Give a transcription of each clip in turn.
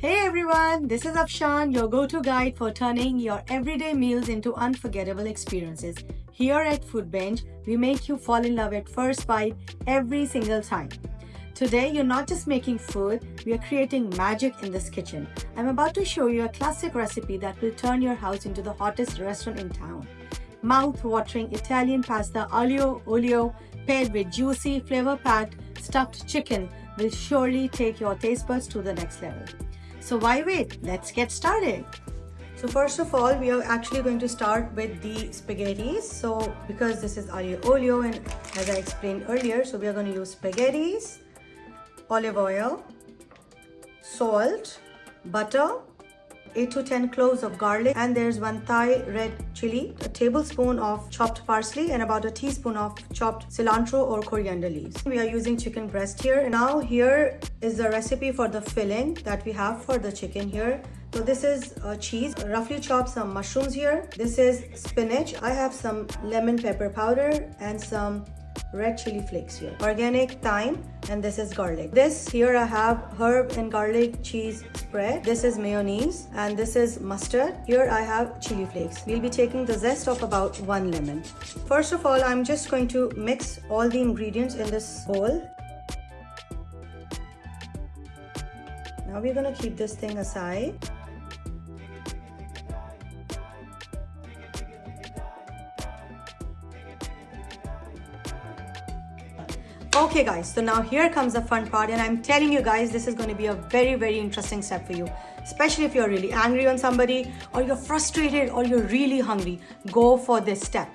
Hey everyone, this is Afshan, your go-to guide for turning your everyday meals into unforgettable experiences. Here at Food Bench, we make you fall in love at first bite every single time. Today, you're not just making food, we are creating magic in this kitchen. I'm about to show you a classic recipe that will turn your house into the hottest restaurant in town. Mouth-watering Italian pasta Olio paired with juicy, flavor-packed stuffed chicken will surely take your taste buds to the next level. So why wait? Let's get started. So first of all, we are actually going to start with the spaghettis. So because this is Olio and as I explained earlier, so we are going to use spaghettis, olive oil, salt, butter, 8 to 10 cloves of garlic, and there's 1 Thai red chili, a tablespoon of chopped parsley, and about a teaspoon of chopped cilantro or coriander leaves. We are using chicken breast here. Now here is the recipe for the filling that we have for the chicken here. So this is cheese, roughly chopped some mushrooms here. This is spinach. I have some lemon pepper powder and some red chili flakes here, organic thyme, and this is garlic. This here I have herb and garlic cheese spread. This is mayonnaise, and this is mustard. Here I have chili flakes. We'll be taking the zest of about 1 lemon. First of all, I'm just going to mix all the ingredients in this bowl. Now we're going to keep this thing aside. Okay guys, so now here comes the fun part, and I'm telling you guys, this is going to be a very interesting step for you, especially if you're really angry on somebody, or you're frustrated, or you're really hungry. Go for this step.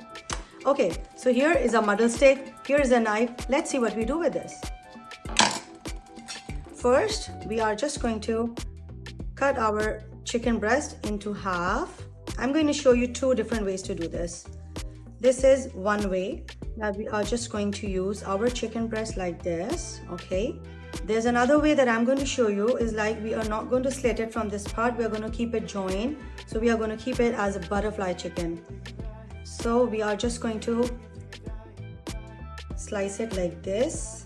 Okay, so here is a muddle stick, here's a knife. Let's see what we do with this. First, we are just going to cut our chicken breast into half. I'm going to show you 2 different ways to do this. This is one way. Now we are just going to use our chicken breast like this, okay? There's another way that I'm going to show you is like we are not going to slit it from this part. We are going to keep it joined. So we are going to keep it as a butterfly chicken. So we are just going to slice it like this.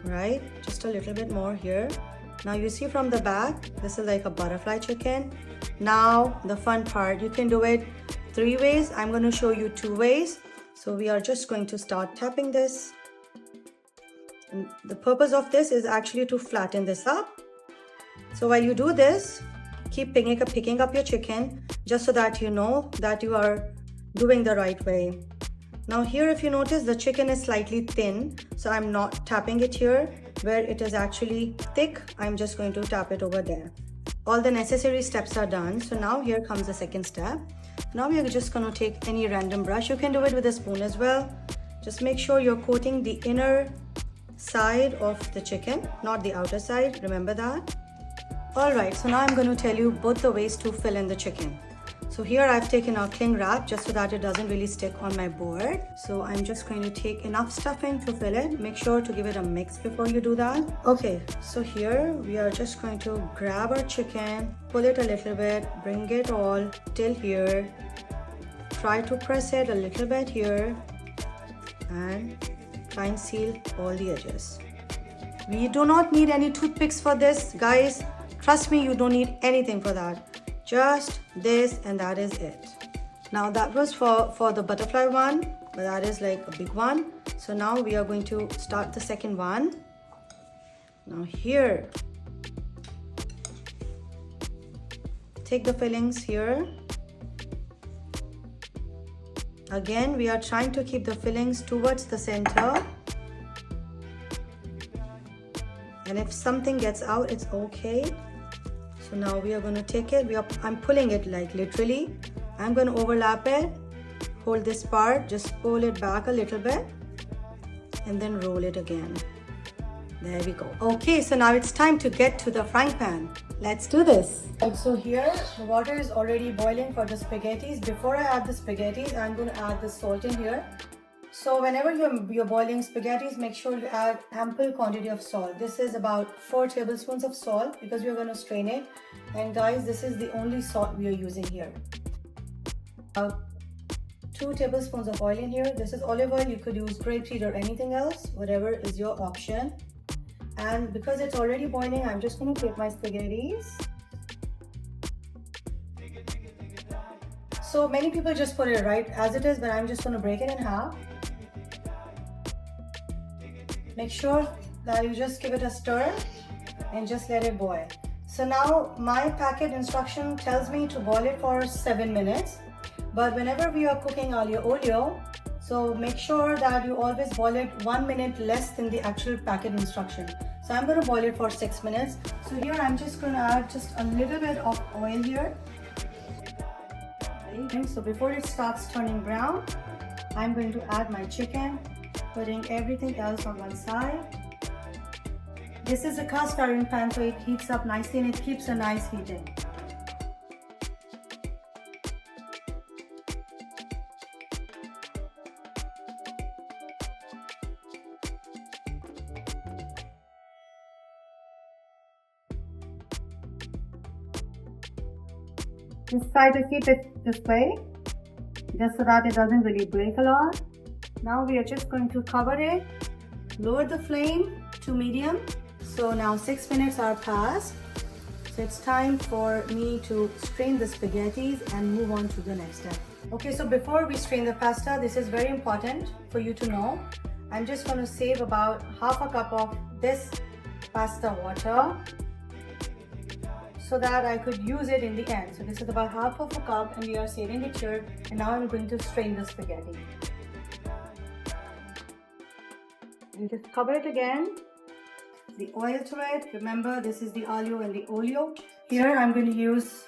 Right? Just a little bit more here. Now you see from the back, this is like a butterfly chicken. Now the fun part, you can do it 3 ways. I'm going to show you 2 ways. So we are just going to start tapping this. And the purpose of this is actually to flatten this up. So while you do this, keep picking up your chicken just so that you know that you are doing the right way. Now here, if you notice, the chicken is slightly thin. So I'm not tapping it here. Where it is actually thick, I'm just going to tap it over there. All the necessary steps are done. So now here comes the second step. Now we are just going to take any random brush. You can do it with a spoon as well. Just make sure you're coating the inner side of the chicken, not the outer side. Remember that. Alright, so now I'm going to tell you both the ways to fill in the chicken. So here I've taken a cling wrap just so that it doesn't really stick on my board. So I'm just going to take enough stuffing to fill it. Make sure to give it a mix before you do that. Okay, so here we are just going to grab our chicken, pull it a little bit, bring it all till here. Try to press it a little bit here and try and seal all the edges. We do not need any toothpicks for this, guys. Trust me, you don't need anything for that. Just this, and that is it. Now that was for the butterfly one, but that is like a big one. So now we are going to start the second one. Now here, take the fillings here. Again, we are trying to keep the fillings towards the center. And if something gets out, it's okay. So now we are going to take it. I'm pulling it like literally. I'm going to overlap it. Hold this part. Just pull it back a little bit. And then roll it again. There we go. Okay, so now it's time to get to the frying pan. Let's do this. So here, the water is already boiling for the spaghettis. Before I add the spaghettis, I'm going to add the salt in here. So whenever you're boiling spaghettis, make sure you add ample quantity of salt. This is about 4 tablespoons of salt because we're going to strain it. And guys, this is the only salt we are using here. 2 tablespoons of oil in here. This is olive oil. You could use grapeseed or anything else, whatever is your option. And because it's already boiling, I'm just going to take my spaghettis. So many people just put it right as it is, but I'm just going to break it in half. Make sure that you just give it a stir and just let it boil. So now my packet instruction tells me to boil it for 7 minutes. But whenever we are cooking aglio olio, so make sure that you always boil it 1 minute less than the actual packet instruction. So I'm going to boil it for 6 minutes. So here I'm just going to add just a little bit of oil here. So before it starts turning brown, I'm going to add my chicken, putting everything else on one side. This is a cast iron pan, so it heats up nicely and it keeps a nice heating. Just try to keep it this way, just so that it doesn't really break a lot. Now we are just going to cover it, lower the flame to medium. So now 6 minutes are passed. So it's time for me to strain the spaghettis and move on to the next step. Okay, so before we strain the pasta, this is very important for you to know. I'm just going to save about half a cup of this pasta water, so that I could use it in the end. So this is about half of a cup and we are saving it here. And now I'm going to strain the spaghetti. And just cover it again. The oil to it. Remember, this is the aglio and the olio. Here I'm going to use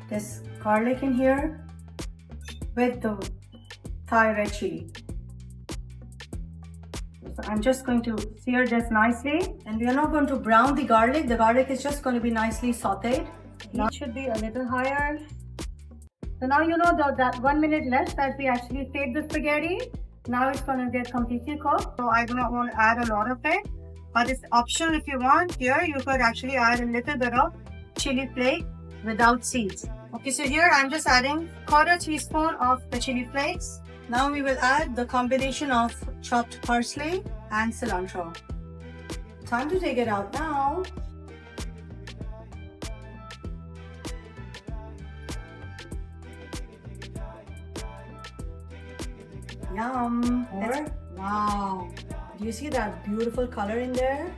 this garlic in here with the Thai red chili. So I'm just going to sear this nicely, and we are not going to brown the garlic. The garlic is just going to be nicely sauteed. Now it should be a little higher. So now you know that 1 minute less that we actually saved the spaghetti. Now it's going to get completely cooked. So I do not want to add a lot of it, but it's optional if you want. Here you could actually add a little bit of chili flake without seeds. Okay, so here I'm just adding 1/4 teaspoon of the chili flakes. Now we will add the combination of chopped parsley and cilantro. Time to take it out now. Yum! Wow! Do you see that beautiful color in there?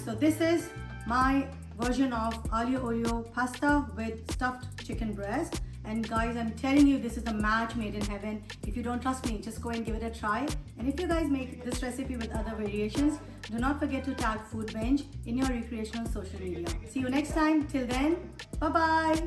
So this is my version of aglio olio pasta with stuffed chicken breast. And guys, I'm telling you, this is a match made in heaven. If you don't trust me, just go and give it a try. And if you guys make this recipe with other variations, do not forget to tag Food Bench in your recreational social media. See you next time. Till then, bye-bye.